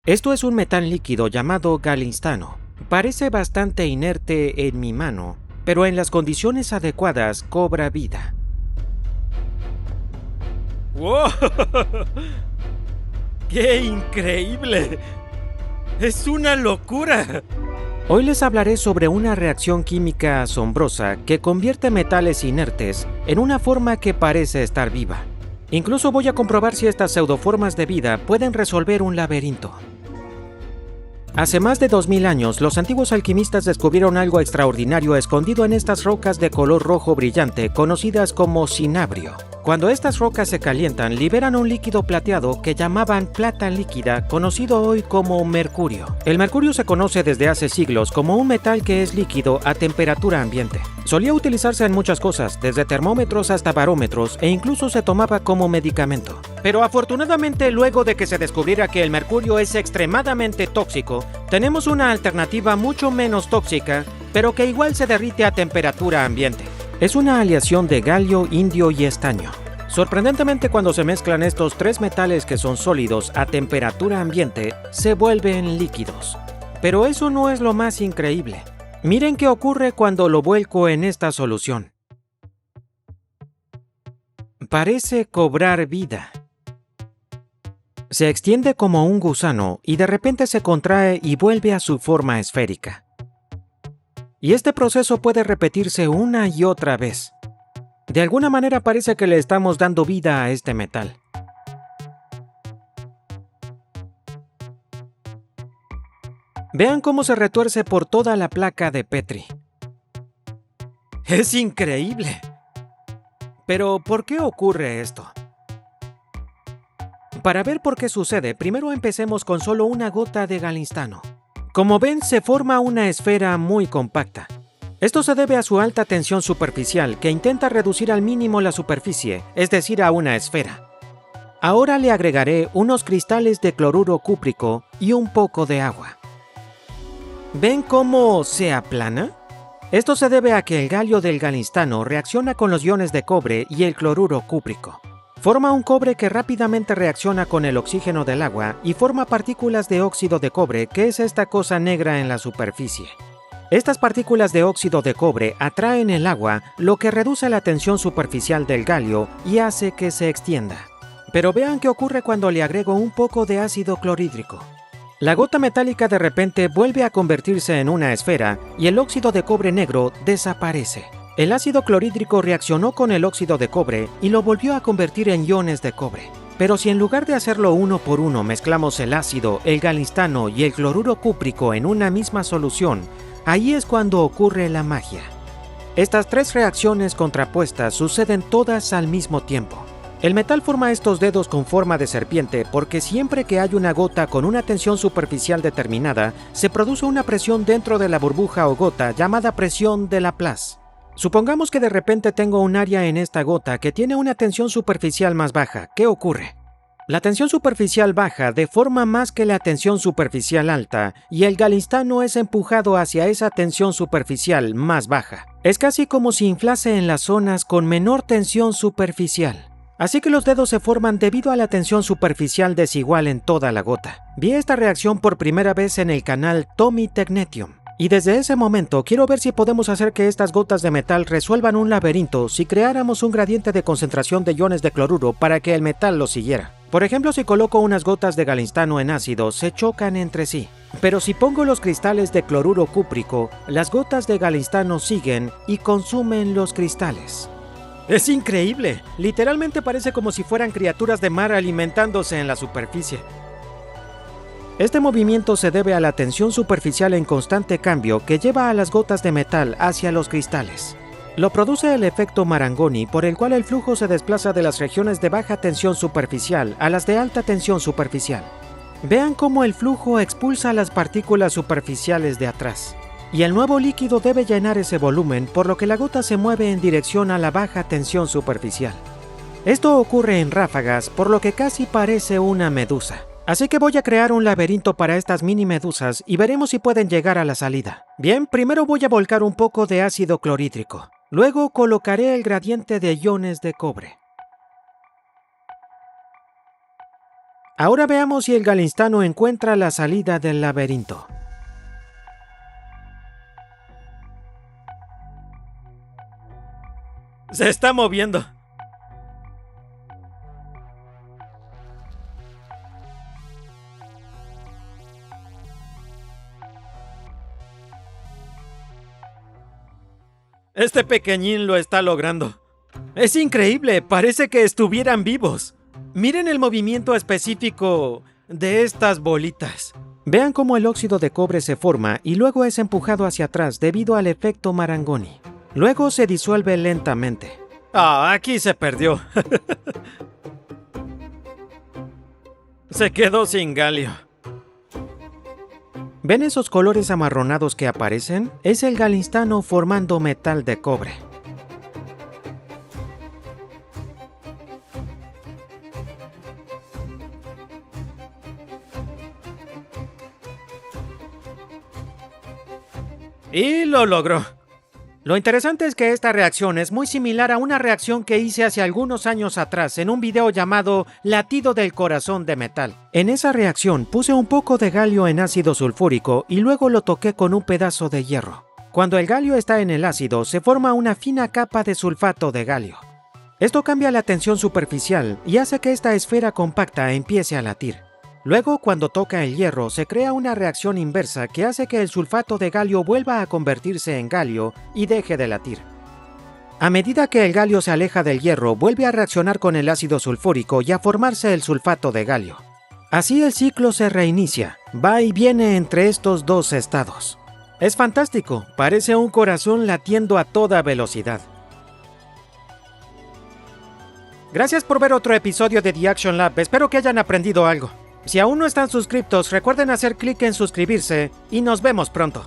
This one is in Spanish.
Esto es un metal líquido llamado galistano. Parece bastante inerte en mi mano, pero en las condiciones adecuadas cobra vida. ¡Wow! ¡Qué increíble! ¡Es una locura! Hoy les hablaré sobre una reacción química asombrosa que convierte metales inertes en una forma que parece estar viva. Incluso voy a comprobar si estas pseudoformas de vida pueden resolver un laberinto. Hace más de 2000 años, los antiguos alquimistas descubrieron algo extraordinario escondido en estas rocas de color rojo brillante conocidas como cinabrio. Cuando estas rocas se calientan, liberan un líquido plateado que llamaban plata líquida, conocido hoy como mercurio. El mercurio se conoce desde hace siglos como un metal que es líquido a temperatura ambiente. Solía utilizarse en muchas cosas, desde termómetros hasta barómetros, e incluso se tomaba como medicamento. Pero afortunadamente, luego de que se descubriera que el mercurio es extremadamente tóxico, tenemos una alternativa mucho menos tóxica, pero que igual se derrite a temperatura ambiente. Es una aleación de galio, indio y estaño. Sorprendentemente, cuando se mezclan estos tres metales que son sólidos a temperatura ambiente, se vuelven líquidos. Pero eso no es lo más increíble. Miren qué ocurre cuando lo vuelco en esta solución. Parece cobrar vida. Se extiende como un gusano y de repente se contrae y vuelve a su forma esférica. Y este proceso puede repetirse una y otra vez. De alguna manera parece que le estamos dando vida a este metal. Vean cómo se retuerce por toda la placa de Petri. ¡Es increíble! Pero, ¿por qué ocurre esto? Para ver por qué sucede, primero empecemos con solo una gota de galistano. Como ven, se forma una esfera muy compacta. Esto se debe a su alta tensión superficial, que intenta reducir al mínimo la superficie, es decir, a una esfera. Ahora le agregaré unos cristales de cloruro cúprico y un poco de agua. ¿Ven cómo se aplana? Esto se debe a que el galio del galistano reacciona con los iones de cobre y el cloruro cúprico. Forma un cobre que rápidamente reacciona con el oxígeno del agua y forma partículas de óxido de cobre, que es esta cosa negra en la superficie. Estas partículas de óxido de cobre atraen el agua, lo que reduce la tensión superficial del galio y hace que se extienda. Pero vean qué ocurre cuando le agrego un poco de ácido clorhídrico. La gota metálica de repente vuelve a convertirse en una esfera y el óxido de cobre negro desaparece. El ácido clorhídrico reaccionó con el óxido de cobre y lo volvió a convertir en iones de cobre. Pero si en lugar de hacerlo uno por uno mezclamos el ácido, el galistano y el cloruro cúprico en una misma solución, ahí es cuando ocurre la magia. Estas tres reacciones contrapuestas suceden todas al mismo tiempo. El metal forma estos dedos con forma de serpiente porque siempre que hay una gota con una tensión superficial determinada, se produce una presión dentro de la burbuja o gota llamada presión de Laplace. Supongamos que de repente tengo un área en esta gota que tiene una tensión superficial más baja. ¿Qué ocurre? La tensión superficial baja deforma más que la tensión superficial alta y el galistano es empujado hacia esa tensión superficial más baja. Es casi como si inflase en las zonas con menor tensión superficial. Así que los dedos se forman debido a la tensión superficial desigual en toda la gota. Vi esta reacción por primera vez en el canal Tommy Technetium. Y desde ese momento quiero ver si podemos hacer que estas gotas de metal resuelvan un laberinto si creáramos un gradiente de concentración de iones de cloruro para que el metal lo siguiera. Por ejemplo, si coloco unas gotas de galistano en ácido, se chocan entre sí. Pero si pongo los cristales de cloruro cúprico, las gotas de galistano siguen y consumen los cristales. ¡Es increíble! Literalmente parece como si fueran criaturas de mar alimentándose en la superficie. Este movimiento se debe a la tensión superficial en constante cambio que lleva a las gotas de metal hacia los cristales. Lo produce el efecto Marangoni, por el cual el flujo se desplaza de las regiones de baja tensión superficial a las de alta tensión superficial. Vean cómo el flujo expulsa las partículas superficiales de atrás. Y el nuevo líquido debe llenar ese volumen, por lo que la gota se mueve en dirección a la baja tensión superficial. Esto ocurre en ráfagas, por lo que casi parece una medusa. Así que voy a crear un laberinto para estas mini medusas y veremos si pueden llegar a la salida. Bien, primero voy a volcar un poco de ácido clorhídrico. Luego colocaré el gradiente de iones de cobre. Ahora veamos si el galinstano encuentra la salida del laberinto. Se está moviendo. Este pequeñín lo está logrando. Es increíble, parece que estuvieran vivos. Miren el movimiento específico de estas bolitas. Vean cómo el óxido de cobre se forma y luego es empujado hacia atrás debido al efecto Marangoni. Luego se disuelve lentamente. Aquí se perdió. Se quedó sin galio. ¿Ven esos colores amarronados que aparecen? Es el galinstano formando metal de cobre. Y lo logró. Lo interesante es que esta reacción es muy similar a una reacción que hice hace algunos años atrás en un video llamado Latido del corazón de metal. En esa reacción puse un poco de galio en ácido sulfúrico y luego lo toqué con un pedazo de hierro. Cuando el galio está en el ácido se forma una fina capa de sulfato de galio. Esto cambia la tensión superficial y hace que esta esfera compacta empiece a latir. Luego, cuando toca el hierro, se crea una reacción inversa que hace que el sulfato de galio vuelva a convertirse en galio y deje de latir. A medida que el galio se aleja del hierro, vuelve a reaccionar con el ácido sulfúrico y a formarse el sulfato de galio. Así el ciclo se reinicia, va y viene entre estos dos estados. Es fantástico, parece un corazón latiendo a toda velocidad. Gracias por ver otro episodio de The Action Lab, espero que hayan aprendido algo. Si aún no están suscritos, recuerden hacer clic en suscribirse y nos vemos pronto.